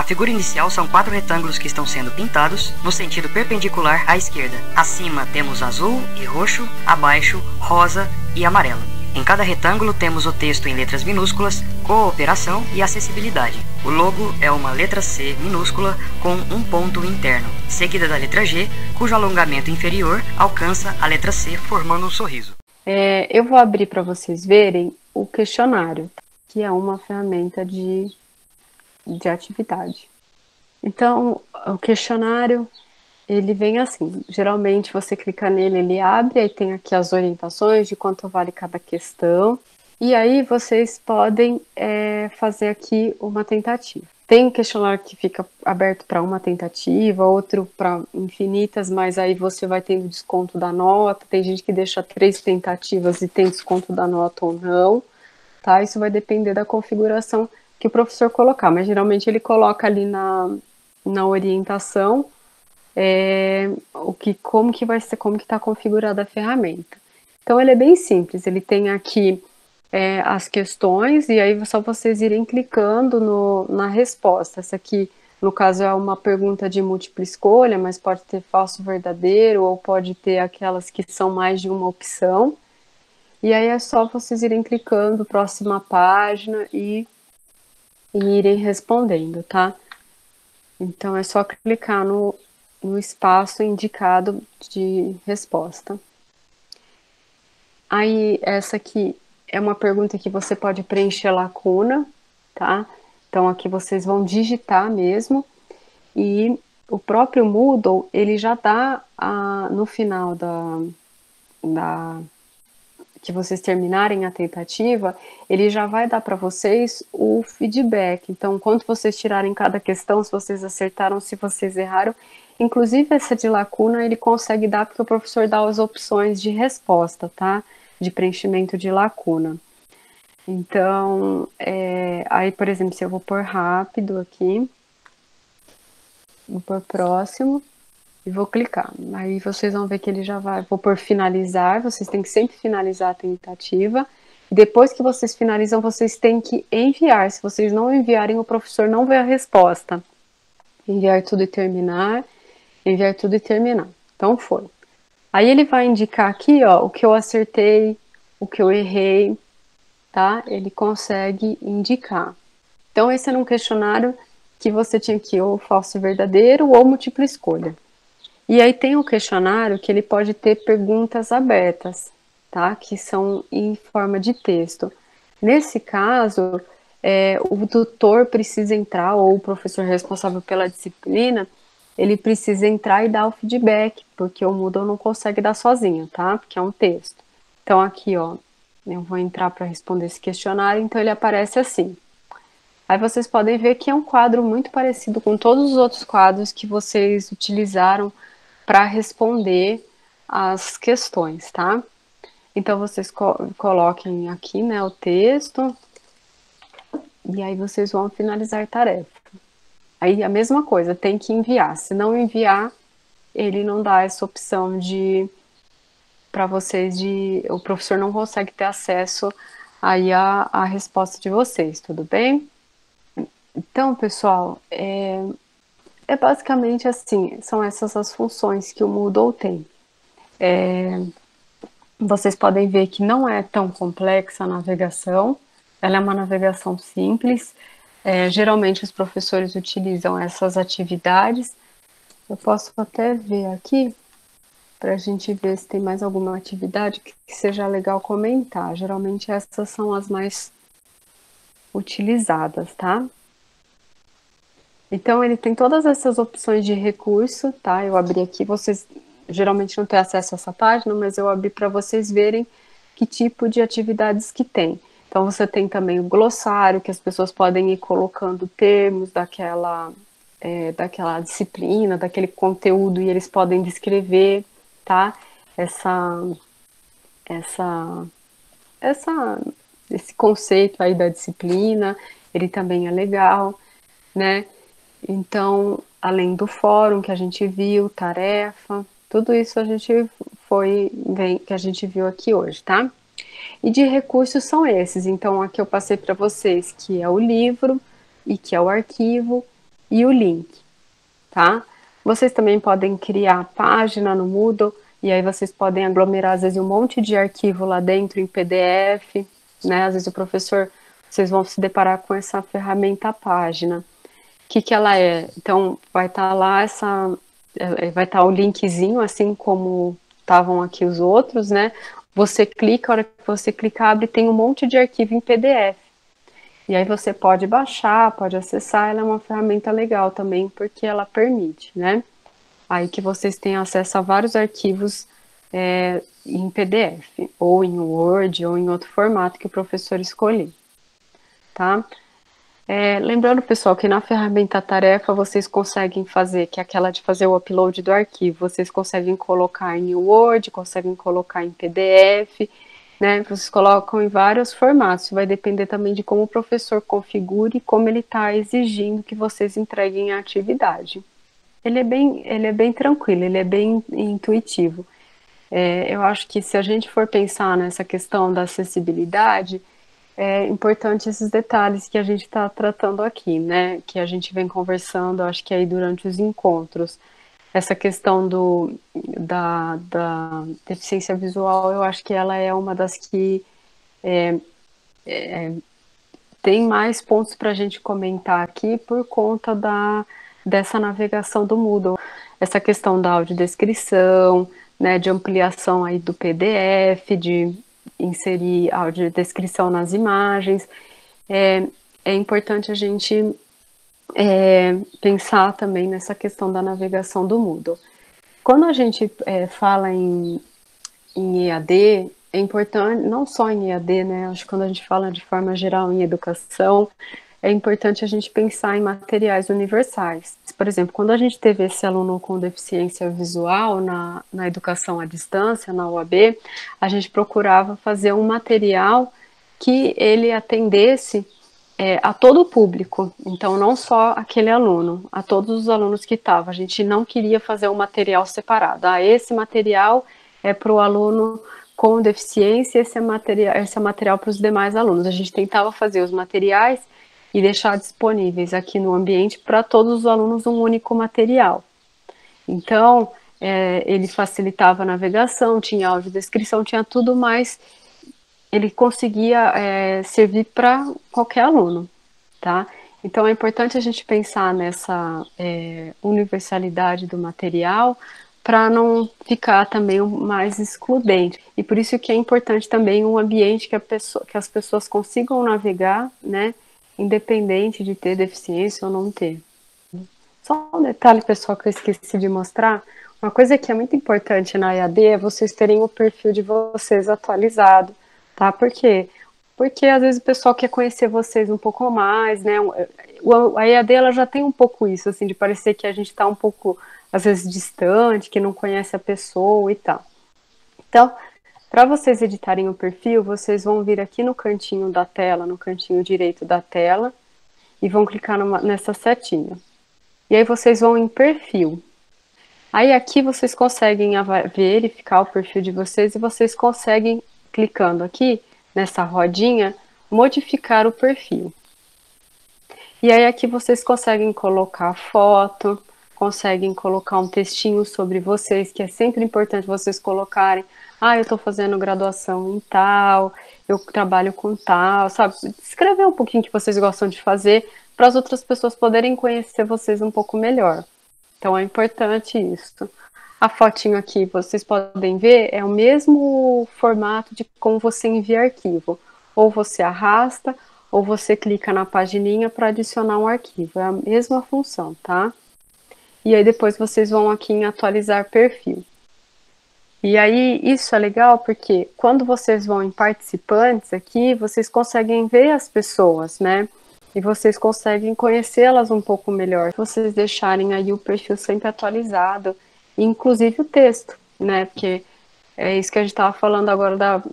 A figura inicial são 4 retângulos que estão sendo pintados no sentido perpendicular à esquerda. Acima temos azul e roxo, abaixo rosa e amarelo. Em cada retângulo temos o texto em letras minúsculas, cooperação e acessibilidade. O logo é uma letra C minúscula com um ponto interno, seguida da letra G, cujo alongamento inferior alcança a letra C, formando um sorriso. Eu vou abrir para vocês verem o questionário, que é uma ferramenta de atividade. Então, o questionário, ele vem assim, geralmente você clica nele, ele abre, aí tem aqui as orientações de quanto vale cada questão, e aí vocês podem fazer aqui uma tentativa. Tem um questionário que fica aberto para uma tentativa, outro para infinitas, mas aí você vai tendo desconto da nota, tem gente que deixa 3 tentativas e tem desconto da nota ou não, tá? Isso vai depender da configuração que o professor colocar, mas geralmente ele coloca ali na orientação como que está configurada a ferramenta. Então ele é bem simples, ele tem aqui as questões e aí só vocês irem clicando na resposta. Essa aqui, no caso, é uma pergunta de múltipla escolha, mas pode ter falso verdadeiro ou pode ter aquelas que são mais de uma opção. E aí é só vocês irem clicando, próxima página e irem respondendo, tá? Então é só clicar no espaço indicado de resposta. Aí essa aqui é uma pergunta que você pode preencher lacuna, tá? Então aqui vocês vão digitar mesmo e o próprio Moodle, ele já dá no final que vocês terminarem a tentativa, ele já vai dar para vocês o feedback. Então, quanto vocês tirarem cada questão, se vocês acertaram, se vocês erraram, inclusive essa de lacuna, ele consegue dar porque o professor dá as opções de resposta, tá? De preenchimento de lacuna. Então, aí, por exemplo, se eu vou pôr rápido aqui, vou pôr próximo, e vou clicar. Aí vocês vão ver que ele já vai... Vou por finalizar, vocês têm que sempre finalizar a tentativa. E depois que vocês finalizam, vocês têm que enviar. Se vocês não enviarem, o professor não vê a resposta. Enviar tudo e terminar. Enviar tudo e terminar. Então foi. Aí ele vai indicar aqui, ó, o que eu acertei, o que eu errei, tá? Ele consegue indicar. Então esse era um questionário que você tinha que ou falso verdadeiro ou múltipla escolha. E aí tem um questionário que ele pode ter perguntas abertas, tá? Que são em forma de texto. Nesse caso, o tutor precisa entrar, ou o professor responsável pela disciplina, ele precisa entrar e dar o feedback, porque o Moodle não consegue dar sozinho, tá? Porque é um texto. Então aqui, ó, eu vou entrar para responder esse questionário, então ele aparece assim. Aí vocês podem ver que é um quadro muito parecido com todos os outros quadros que vocês utilizaram para responder as questões, tá? Então vocês coloquem aqui, né, o texto e aí vocês vão finalizar a tarefa. Aí a mesma coisa, tem que enviar. Se não enviar, ele não dá essa opção para vocês o professor não consegue ter acesso aí à resposta de vocês, tudo bem? Então, pessoal, basicamente assim, são essas as funções que o Moodle tem. Vocês podem ver que não é tão complexa a navegação, ela é uma navegação simples, geralmente os professores utilizam essas atividades. Eu posso até ver aqui, para a gente ver se tem mais alguma atividade que seja legal comentar. Geralmente essas são as mais utilizadas, tá? Então, ele tem todas essas opções de recurso, tá? Eu abri aqui, vocês geralmente não têm acesso a essa página, mas eu abri para vocês verem que tipo de atividades que tem. Então, você tem também o glossário, que as pessoas podem ir colocando termos daquela disciplina, daquele conteúdo, e eles podem descrever, tá? Esse conceito aí da disciplina, ele também é legal, né? Então, além do fórum que a gente viu, tarefa, tudo isso que a gente viu aqui hoje, tá? E de recursos são esses. Então, aqui eu passei para vocês que é o livro e que é o arquivo e o link, tá? Vocês também podem criar página no Moodle, e aí vocês podem aglomerar, às vezes, um monte de arquivo lá dentro em PDF, né? Às vezes o professor, vocês vão se deparar com essa ferramenta página. O que que ela é? Então, vai estar lá vai estar o linkzinho, assim como estavam aqui os outros, né? Você clica, a hora que você clicar, abre, tem um monte de arquivo em PDF. E aí você pode baixar, pode acessar, ela é uma ferramenta legal também, porque ela permite, né? Aí que vocês têm acesso a vários arquivos em PDF, ou em Word, ou em outro formato que o professor escolher, tá? Lembrando, pessoal, que na ferramenta tarefa vocês conseguem fazer, que é aquela de fazer o upload do arquivo, vocês conseguem colocar em Word, conseguem colocar em PDF, né? Vocês colocam em vários formatos, vai depender também de como o professor configure e como ele está exigindo que vocês entreguem a atividade. Ele é bem tranquilo, ele é bem intuitivo. Eu acho que se a gente for pensar nessa questão da acessibilidade, é importante esses detalhes que a gente está tratando aqui, né? Que a gente vem conversando, acho que aí durante os encontros. Essa questão da deficiência visual, eu acho que ela é uma das que tem mais pontos para a gente comentar aqui por conta dessa navegação do Moodle. Essa questão da audiodescrição, né, de ampliação aí do PDF, de inserir audiodescrição nas imagens. É importante a gente pensar também nessa questão da navegação do Moodle. Quando a gente fala em EAD, é importante, não só em EAD, né? Acho que quando a gente fala de forma geral em educação, é importante a gente pensar em materiais universais. Por exemplo, quando a gente teve esse aluno com deficiência visual na educação à distância, na UAB, a gente procurava fazer um material que ele atendesse a todo o público, então não só aquele aluno, a todos os alunos que estavam. A gente não queria fazer um material separado. Esse material é para o aluno com deficiência, esse é material para os demais alunos. A gente tentava fazer os materiais e deixar disponíveis aqui no ambiente para todos os alunos um único material. Então, ele facilitava a navegação, tinha audiodescrição, tinha tudo mais. Ele conseguia servir para qualquer aluno, tá? Então é importante a gente pensar nessa universalidade do material para não ficar também mais excludente. E por isso que é importante também um ambiente que as pessoas consigam navegar, né? Independente de ter deficiência ou não ter. Só um detalhe, pessoal, que eu esqueci de mostrar. Uma coisa que é muito importante na EAD é vocês terem o perfil de vocês atualizado. Tá? Por quê? Porque às vezes o pessoal quer conhecer vocês um pouco mais, né? A EAD ela já tem um pouco isso, assim, de parecer que a gente está um pouco, às vezes, distante, que não conhece a pessoa e tal. Então, para vocês editarem o perfil, vocês vão vir aqui no cantinho da tela, no cantinho direito da tela, e vão clicar nessa setinha. E aí vocês vão em perfil. Aí aqui vocês conseguem verificar o perfil de vocês e vocês conseguem, clicando aqui nessa rodinha, modificar o perfil. E aí aqui vocês conseguem colocar foto, conseguem colocar um textinho sobre vocês, que é sempre importante vocês colocarem. Eu estou fazendo graduação em tal, eu trabalho com tal, sabe? Escrever um pouquinho o que vocês gostam de fazer, para as outras pessoas poderem conhecer vocês um pouco melhor. Então é importante isso. A fotinho aqui, vocês podem ver, é o mesmo formato de como você envia arquivo. Ou você arrasta, ou você clica na pagininha para adicionar um arquivo. É a mesma função, tá? E aí depois vocês vão aqui em atualizar perfil. E aí isso é legal porque quando vocês vão em participantes aqui, vocês conseguem ver as pessoas, né? E vocês conseguem conhecê-las um pouco melhor. Se vocês deixarem aí o perfil sempre atualizado, inclusive o texto, né? Porque é isso que a gente estava falando agora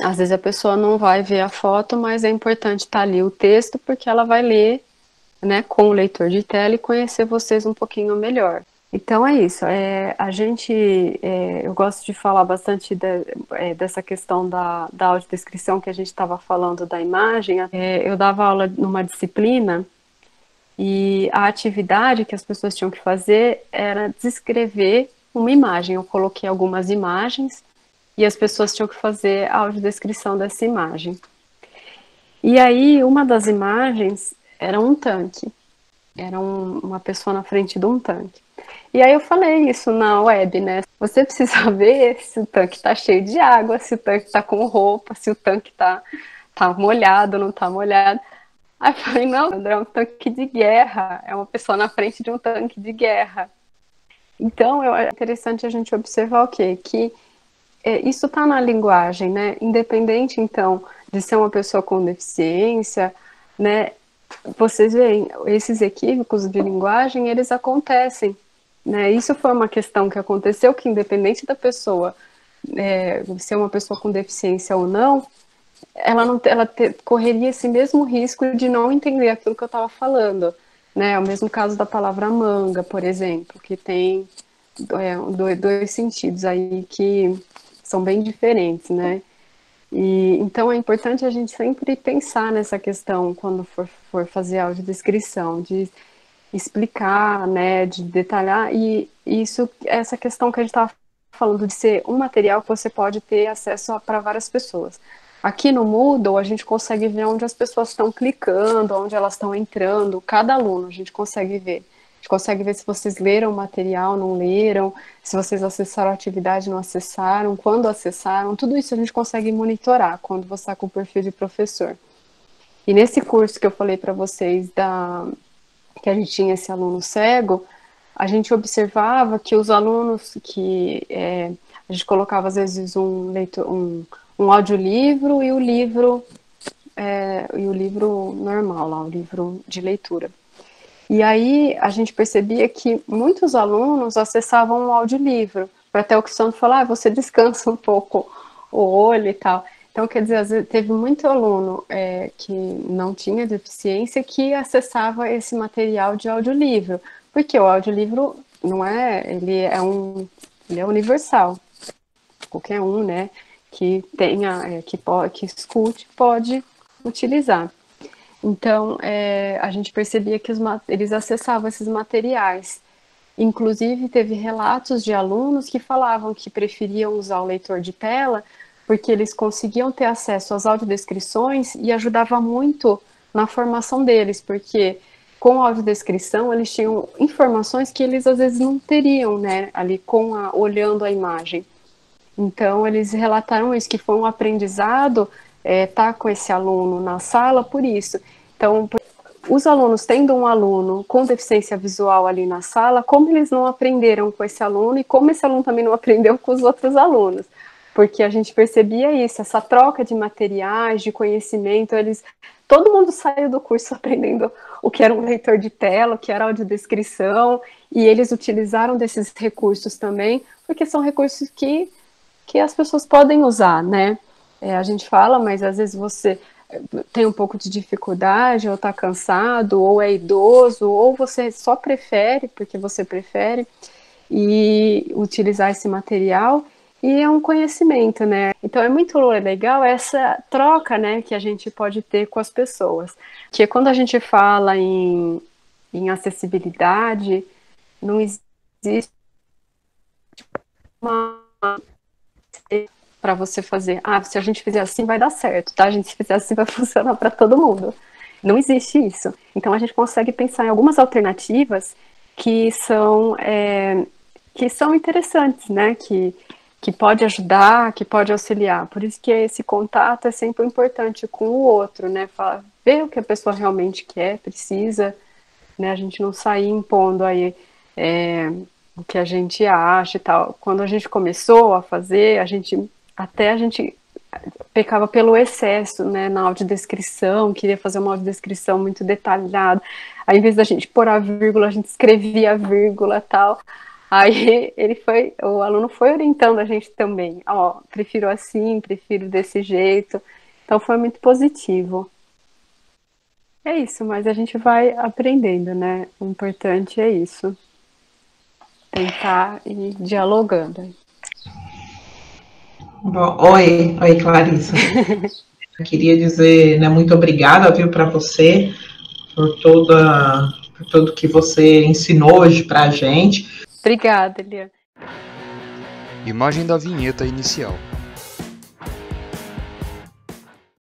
às vezes a pessoa não vai ver a foto, mas é importante estar ali o texto, porque ela vai ler, né, com o leitor de tela e conhecer vocês um pouquinho melhor. Então é isso, eu gosto de falar bastante dessa questão da audiodescrição que a gente estava falando da imagem. Eu dava aula numa disciplina E a atividade que as pessoas tinham que fazer era descrever uma imagem. Eu coloquei algumas imagens e as pessoas tinham que fazer a audiodescrição dessa imagem. E aí, uma das imagens era um tanque. Era uma pessoa na frente de um tanque. E aí eu falei isso na web, né? Você precisa ver se o tanque tá cheio de água, se o tanque tá com roupa, se o tanque tá molhado, não tá molhado. Aí eu falei, não, André, é um tanque de guerra. É uma pessoa na frente de um tanque de guerra. Então, é interessante a gente observar o quê? Que isso está na linguagem, né? Independente, então, de ser uma pessoa com deficiência, né? Vocês veem, esses equívocos de linguagem, eles acontecem, né? Isso foi uma questão que aconteceu, que independente da pessoa ser uma pessoa com deficiência ou não, correria esse mesmo risco de não entender aquilo que eu estava falando, né? É o mesmo caso da palavra manga, por exemplo, que tem dois sentidos aí que são bem diferentes, né? E então é importante a gente sempre pensar nessa questão quando for fazer audiodescrição, de explicar, né, de detalhar, e essa questão que a gente estava falando de ser um material que você pode ter acesso para várias pessoas. Aqui no Moodle a gente consegue ver onde as pessoas estão clicando, onde elas estão entrando, cada aluno a gente consegue ver. A gente consegue ver se vocês leram o material, não leram, se vocês acessaram a atividade, não acessaram, quando acessaram, tudo isso a gente consegue monitorar quando você está com o perfil de professor. E nesse curso que eu falei para vocês, que a gente tinha esse aluno cego, a gente observava que os alunos a gente colocava às vezes um audiolivro e o livro normal lá, o livro de leitura. E aí a gente percebia que muitos alunos acessavam o audiolivro, para até o que o Sandro falou, você descansa um pouco o olho e tal. Então, quer dizer, às vezes, teve muito aluno que não tinha deficiência que acessava esse material de audiolivro, porque o audiolivro ele é universal. Qualquer um, né, que tenha, que escute, pode utilizar. Então, a gente percebia que eles acessavam esses materiais. Inclusive, teve relatos de alunos que falavam que preferiam usar o leitor de tela porque eles conseguiam ter acesso às audiodescrições e ajudava muito na formação deles, porque com a audiodescrição eles tinham informações que eles às vezes não teriam, né, ali olhando a imagem. Então, eles relataram isso, que foi um aprendizado tá com esse aluno na sala por isso. Então, os alunos tendo um aluno com deficiência visual ali na sala, como eles não aprenderam com esse aluno e como esse aluno também não aprendeu com os outros alunos. Porque a gente percebia isso, essa troca de materiais, de conhecimento, todo mundo saiu do curso aprendendo o que era um leitor de tela, o que era audiodescrição, e eles utilizaram desses recursos também, porque são recursos que as pessoas podem usar, né? A gente fala, mas às vezes você tem um pouco de dificuldade, ou está cansado, ou é idoso, ou você só prefere, porque você prefere, e utilizar esse material, e é um conhecimento, né? Então é muito legal essa troca, né, que a gente pode ter com as pessoas. Que quando a gente fala em acessibilidade, não existe uma para você fazer, se a gente fizer assim vai dar certo, tá? A gente se fizer assim vai funcionar para todo mundo. Não existe isso. Então a gente consegue pensar em algumas alternativas que são interessantes, né? Que pode ajudar, que pode auxiliar. Por isso que esse contato é sempre importante com o outro, né? Ver o que a pessoa realmente quer, precisa, né? A gente não sair impondo aí o que a gente acha e tal. Quando a gente começou a fazer, a gente pecava pelo excesso, né, na audiodescrição, queria fazer uma audiodescrição muito detalhada. Aí, em vez da gente pôr a vírgula, a gente escrevia a vírgula e tal. Aí o aluno foi orientando a gente também. Prefiro assim, prefiro desse jeito. Então foi muito positivo. É isso, mas a gente vai aprendendo, né? O importante é isso. Tentar ir dialogando. Oi, Clarissa. Eu queria dizer, né, muito obrigada, viu, para você por por tudo que você ensinou hoje para a gente. Obrigada, Eliane. Imagem da vinheta inicial.